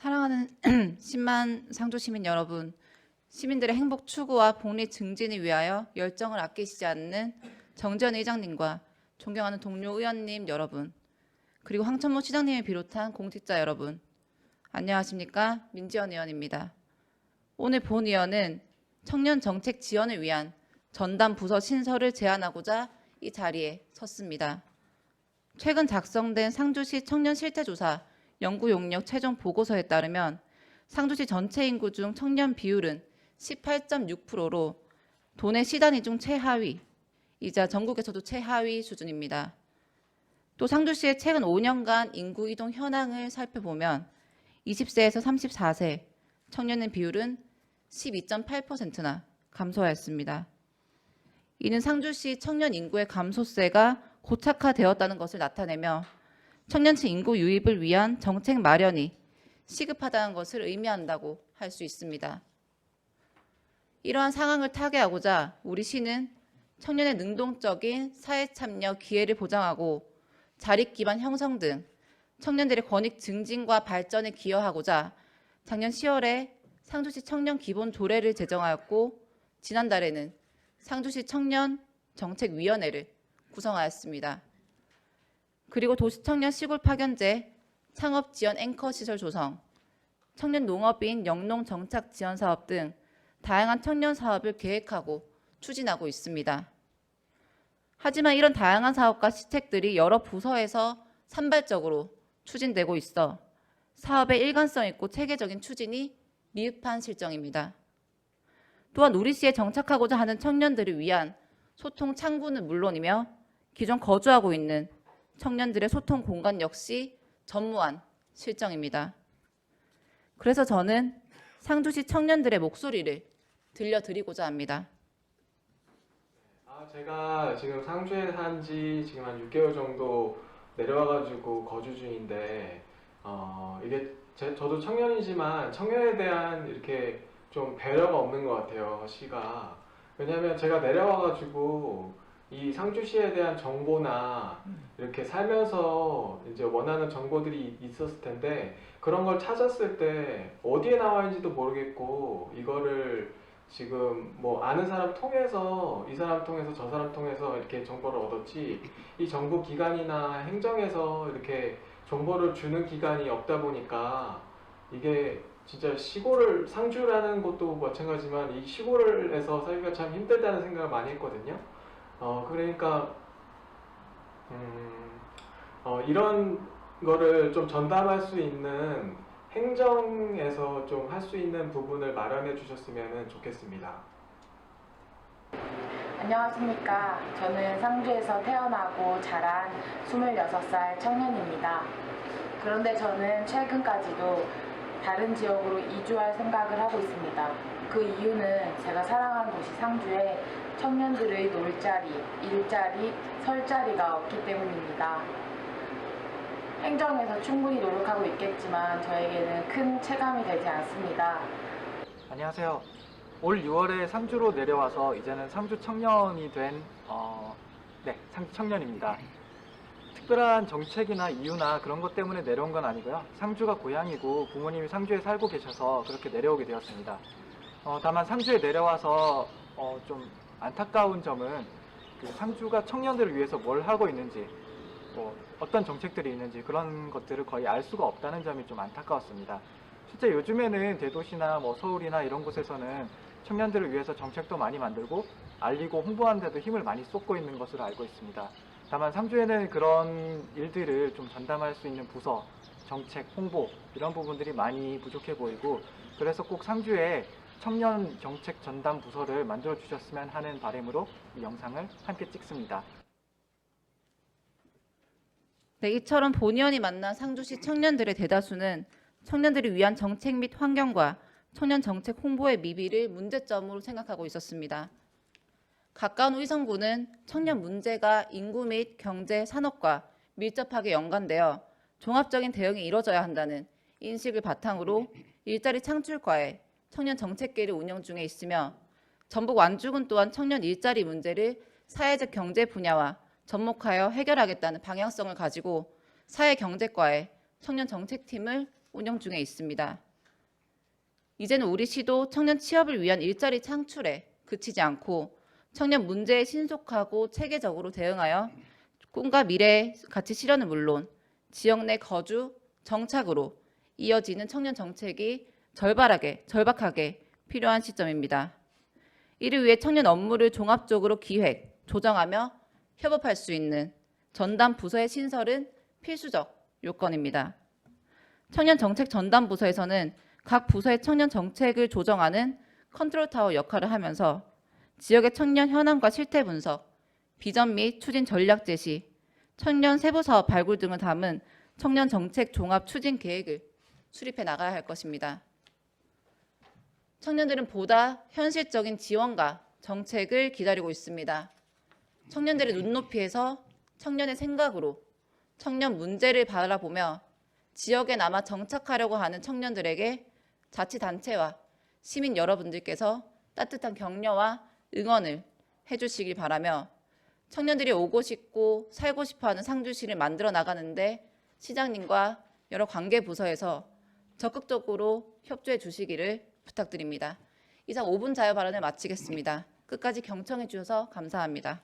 사랑하는 10만 상주 시민 여러분, 시민들의 행복 추구와 복리 증진을 위하여 열정을 아끼시지 않는 정재원 의장님과 존경하는 동료 의원님 여러분, 그리고 황천모 시장님을 비롯한 공직자 여러분, 안녕하십니까? 민지연 의원입니다. 오늘 본의원은 청년 정책 지원을 위한 전담 부서 신설을 제안하고자 이 자리에 섰습니다. 최근 작성된 상주시 청년 실태조사 연구 용역 최종 보고서에 따르면 상주시 전체 인구 중 청년 비율은 18.6%로 도내 시단위 중 최하위이자 전국에서도 최하위 수준입니다. 또 상주시의 최근 5년간 인구 이동 현황을 살펴보면 20세에서 34세 청년의 비율은 12.8%나 감소하였습니다. 이는 상주시 청년 인구의 감소세가 고착화되었다는 것을 나타내며 청년층 인구 유입을 위한 정책 마련이 시급하다는 것을 의미한다고 할 수 있습니다. 이러한 상황을 타개하고자 우리 시는 청년의 능동적인 사회 참여 기회를 보장하고 자립 기반 형성 등 청년들의 권익 증진과 발전에 기여하고자 작년 10월에 상주시 청년 기본 조례를 제정하였고 지난달에는 상주시 청년 정책위원회를 구성하였습니다. 그리고 도시청년 시골 파견제, 창업 지원 앵커 시설 조성, 청년 농업인 영농 정착 지원 사업 등 다양한 청년 사업을 계획하고 추진하고 있습니다. 하지만 이런 다양한 사업과 시책들이 여러 부서에서 산발적으로 추진되고 있어 사업의 일관성 있고 체계적인 추진이 미흡한 실정입니다. 또한 우리 시에 정착하고자 하는 청년들을 위한 소통 창구는 물론이며 기존 거주하고 있는 청년들의 소통 공간 역시 전무한 실정입니다. 그래서 저는 상주시 청년들의 목소리를 들려드리고자 합니다. 제가 지금 상주에 산 지 지금 한 6개월 정도 내려와가지고 거주 중인데 이게 저도 청년이지만 청년에 대한 이렇게 좀 배려가 없는 것 같아요, 시가. 왜냐하면 제가 내려와가지고 이 상주시에 대한 정보나 이렇게 살면서 이제 원하는 정보들이 있었을 텐데 그런 걸 찾았을 때 어디에 나와 있는지도 모르겠고 이거를 지금 뭐 아는 사람 통해서 이 사람 통해서 저 사람 통해서 이렇게 정보를 얻었지 이 정부 기관이나 행정에서 이렇게 정보를 주는 기관이 없다 보니까 이게 진짜 시골을 상주라는 것도 마찬가지지만 이 시골에서 살기가 참 힘들다는 생각을 많이 했거든요. 그러니까 이런 거를 좀 전담할 수 있는 행정에서 좀 할 수 있는 부분을 마련해 주셨으면 좋겠습니다. 안녕하십니까. 저는 상주에서 태어나고 자란 26살 청년입니다. 그런데 저는 최근까지도 다른 지역으로 이주할 생각을 하고 있습니다. 그 이유는 제가 사랑하는 도시 상주에 청년들의 놀자리, 일자리, 설자리가 없기 때문입니다. 행정에서 충분히 노력하고 있겠지만 저에게는 큰 체감이 되지 않습니다. 안녕하세요. 올 6월에 상주로 내려와서 이제는 상주 청년이 된 상주 청년입니다. 특별한 정책이나 이유나 그런 것 때문에 내려온 건 아니고요. 상주가 고향이고 부모님이 상주에 살고 계셔서 그렇게 내려오게 되었습니다. 다만 상주에 내려와서 좀 안타까운 점은 상주가 청년들을 위해서 뭘 하고 있는지 어떤 정책들이 있는지 그런 것들을 거의 알 수가 없다는 점이 좀 안타까웠습니다. 실제 요즘에는 대도시나 서울이나 이런 곳에서는 청년들을 위해서 정책도 많이 만들고 알리고 홍보하는 데도 힘을 많이 쏟고 있는 것으로 알고 있습니다. 다만 상주에는 그런 일들을 좀 전담할 수 있는 부서, 정책, 홍보 이런 부분들이 많이 부족해 보이고 그래서 꼭 상주에 청년 정책 전담 부서를 만들어 주셨으면 하는 바람으로 이 영상을 함께 찍습니다. 네, 이처럼 본의원이 만난 상주시 청년들의 대다수는 청년들을 위한 정책 및 환경과 청년 정책 홍보의 미비를 문제점으로 생각하고 있었습니다. 가까운 의성구는 청년 문제가 인구 및 경제, 산업과 밀접하게 연관되어 종합적인 대응이 이뤄져야 한다는 인식을 바탕으로 일자리 창출과에 청년 정책계를 운영 중에 있으며 전북 완주군 또한 청년 일자리 문제를 사회적 경제 분야와 접목하여 해결하겠다는 방향성을 가지고 사회경제과에 청년 정책팀을 운영 중에 있습니다. 이제는 우리 시도 청년 취업을 위한 일자리 창출에 그치지 않고 청년 문제에 신속하고 체계적으로 대응하여 꿈과 미래의 가치 실현은 물론 지역 내 거주, 정착으로 이어지는 청년 정책이 절박하게 필요한 시점입니다. 이를 위해 청년 업무를 종합적으로 기획, 조정하며 협업할 수 있는 전담 부서의 신설은 필수적 요건입니다. 청년 정책 전담 부서에서는 각 부서의 청년 정책을 조정하는 컨트롤 타워 역할을 하면서 지역의 청년 현황과 실태 분석, 비전 및 추진 전략 제시, 청년 세부 사업 발굴 등을 담은 청년 정책 종합 추진 계획을 수립해 나가야 할 것입니다. 청년들은 보다 현실적인 지원과 정책을 기다리고 있습니다. 청년들의 눈높이에서 청년의 생각으로 청년 문제를 바라보며 지역에 남아 정착하려고 하는 청년들에게 자치단체와 시민 여러분들께서 따뜻한 격려와 응원을 해주시길 바라며 청년들이 오고 싶고 살고 싶어하는 상주시를 만들어 나가는데 시장님과 여러 관계부서에서 적극적으로 협조해 주시기를 부탁드립니다. 이상 5분 자유 발언을 마치겠습니다. 끝까지 경청해 주셔서 감사합니다.